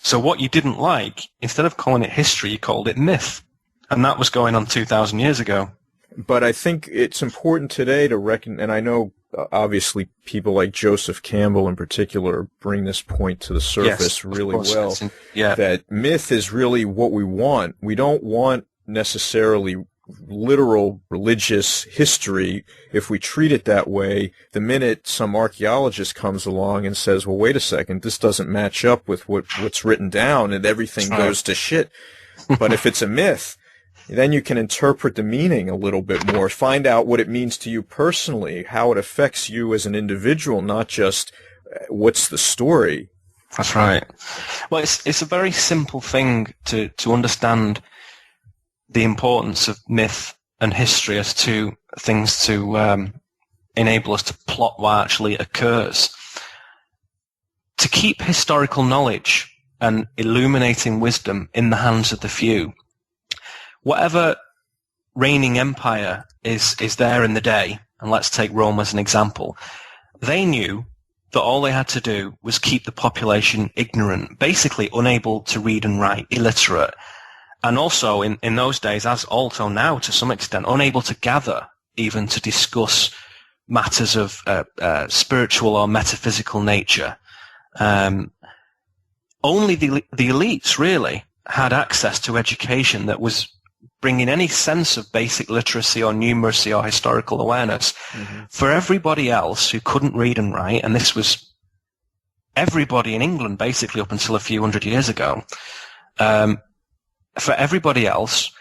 So what you didn't like, instead of calling it history, you called it myth. And that was going on 2,000 years ago. But I think it's important today to reckon, and I know obviously people like Joseph Campbell in particular bring this point to the surface really well, that myth is really what we want. We don't want necessarily literal religious history. If we treat it that way, the minute some archaeologist comes along and says, well, wait a second, this doesn't match up with what's written down, and everything goes to shit. But if it's a myth, then you can interpret the meaning a little bit more, find out what it means to you personally, how it affects you as an individual, not just what's the story. That's right. Well, it's a very simple thing to understand the importance of myth and history as two things to enable us to plot what actually occurs. To keep historical knowledge and illuminating wisdom in the hands of the few, whatever reigning empire is there in the day, and let's take Rome as an example, they knew that all they had to do was keep the population ignorant, basically unable to read and write, illiterate. And also, in those days, as also now to some extent, unable to gather, even to discuss matters of spiritual or metaphysical nature. Only the elites, really, had access to education that was bringing any sense of basic literacy or numeracy or historical awareness. Mm-hmm. For everybody else who couldn't read and write, and this was everybody in England basically up until a few hundred years ago, for everybody else,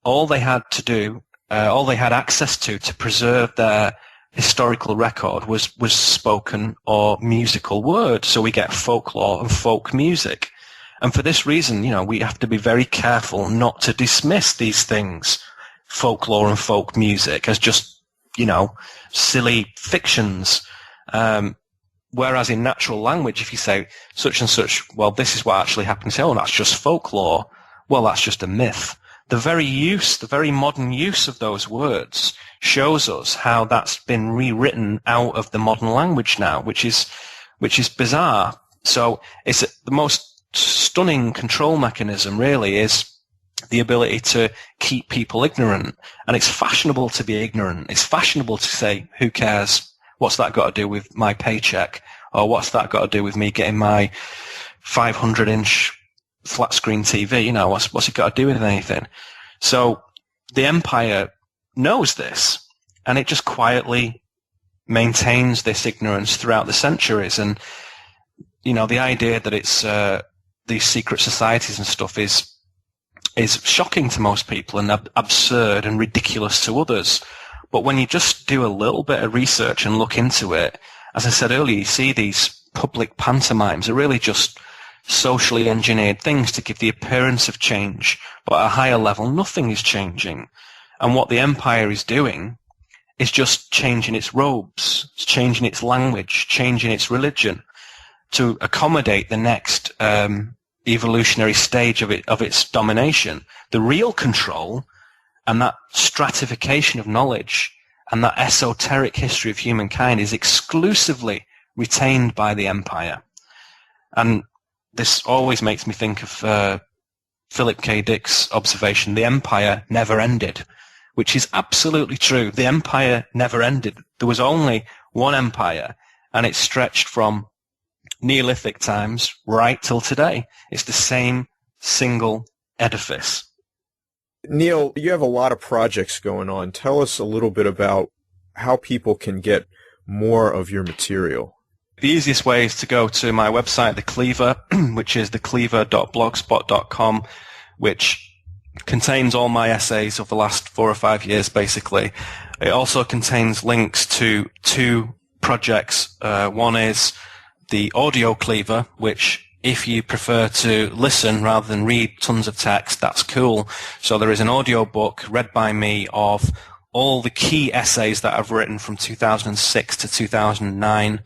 all they had to do, all they had access to preserve their historical record was spoken or musical word. So we get folklore and folk music. And for this reason, we have to be very careful not to dismiss these things, folklore and folk music, as just, silly fictions. Whereas in natural language, if you say such and such, well, this is what actually happened, say, oh, that's just folklore. Well, that's just a myth. The very modern use of those words shows us how that's been rewritten out of the modern language now, which is bizarre. So it's the most stunning control mechanism really is the ability to keep people ignorant. And it's fashionable to be ignorant. It's fashionable to say, who cares? What's that got to do with my paycheck? Or what's that got to do with me getting my 500-inch flat screen TV? What's it got to do with anything? So the empire knows this, and it just quietly maintains this ignorance throughout the centuries. And, the idea that it's these secret societies and stuff is shocking to most people and absurd and ridiculous to others. But when you just do a little bit of research and look into it, as I said earlier, you see these public pantomimes are really just socially engineered things to give the appearance of change, but at a higher level, nothing is changing. And what the empire is doing is just changing its robes, it's changing its language, changing its religion to accommodate the next evolutionary stage of its domination. The real control and that stratification of knowledge and that esoteric history of humankind is exclusively retained by the empire. And this always makes me think of Philip K. Dick's observation, the empire never ended, which is absolutely true. The empire never ended. There was only one empire, and it stretched from Neolithic times right till today. It's the same single edifice. Neil, you have a lot of projects going on. Tell us a little bit about how people can get more of your material. The easiest way is to go to my website, The Cleaver, which is thecleaver.blogspot.com, which contains all my essays of the last 4 or 5 years, basically. It also contains links to 2 projects. One is the Audio Cleaver, which if you prefer to listen rather than read tons of text, that's cool. So there is an audio book read by me of all the key essays that I've written from 2006 to 2009,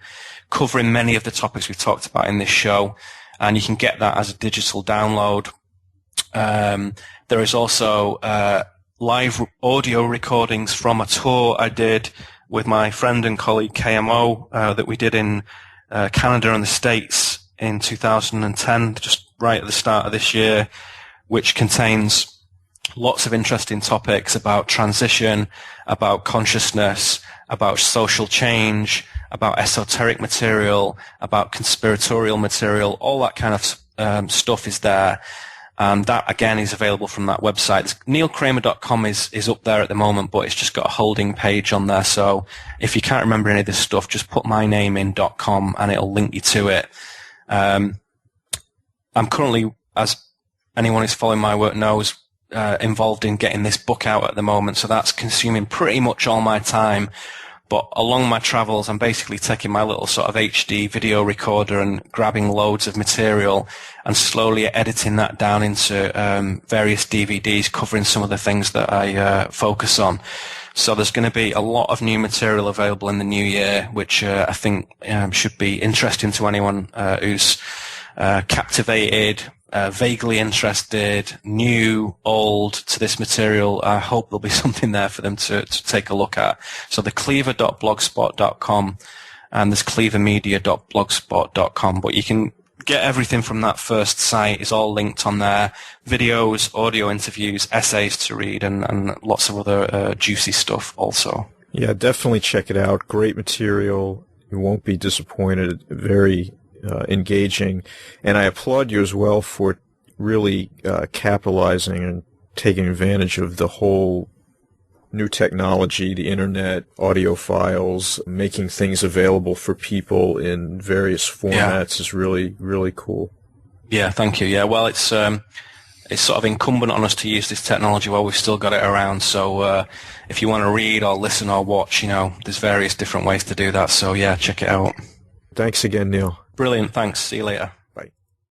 covering many of the topics we've talked about in this show, and you can get that as a digital download. There is also live audio recordings from a tour I did with my friend and colleague KMO that we did in Canada and the States in 2010, just right at the start of this year, which contains Lots of interesting topics about transition, about consciousness, about social change, about esoteric material, about conspiratorial material. All that kind of stuff is there. That, again, is available from that website. NeilKramer.com is up there at the moment, but it's just got a holding page on there. So if you can't remember any of this stuff, just put my name in .com and it'll link you to it. I'm currently, as anyone who's following my work knows, involved in getting this book out at the moment. So that's consuming pretty much all my time. But along my travels, I'm basically taking my little sort of HD video recorder and grabbing loads of material and slowly editing that down into various DVDs covering some of the things that I focus on. So there's going to be a lot of new material available in the new year, which I think should be interesting to anyone who's captivated, vaguely interested, new, old to this material. I hope there'll be something there for them to take a look at. So the cleaver.blogspot.com and there's cleavermedia.blogspot.com. But you can get everything from that first site. It's all linked on there. Videos, audio interviews, essays to read, and lots of other juicy stuff also. Yeah, definitely check it out. Great material. You won't be disappointed. Very engaging, and I applaud you as well for really capitalizing and taking advantage of the whole new technology, the internet, audio files, making things available for people in various formats is really, really cool. Yeah, thank you. Yeah, well, it's sort of incumbent on us to use this technology while we've still got it around. So if you want to read or listen or watch, there's various different ways to do that. So yeah, check it out. Thanks again, Neil. Brilliant. Thanks. See you later.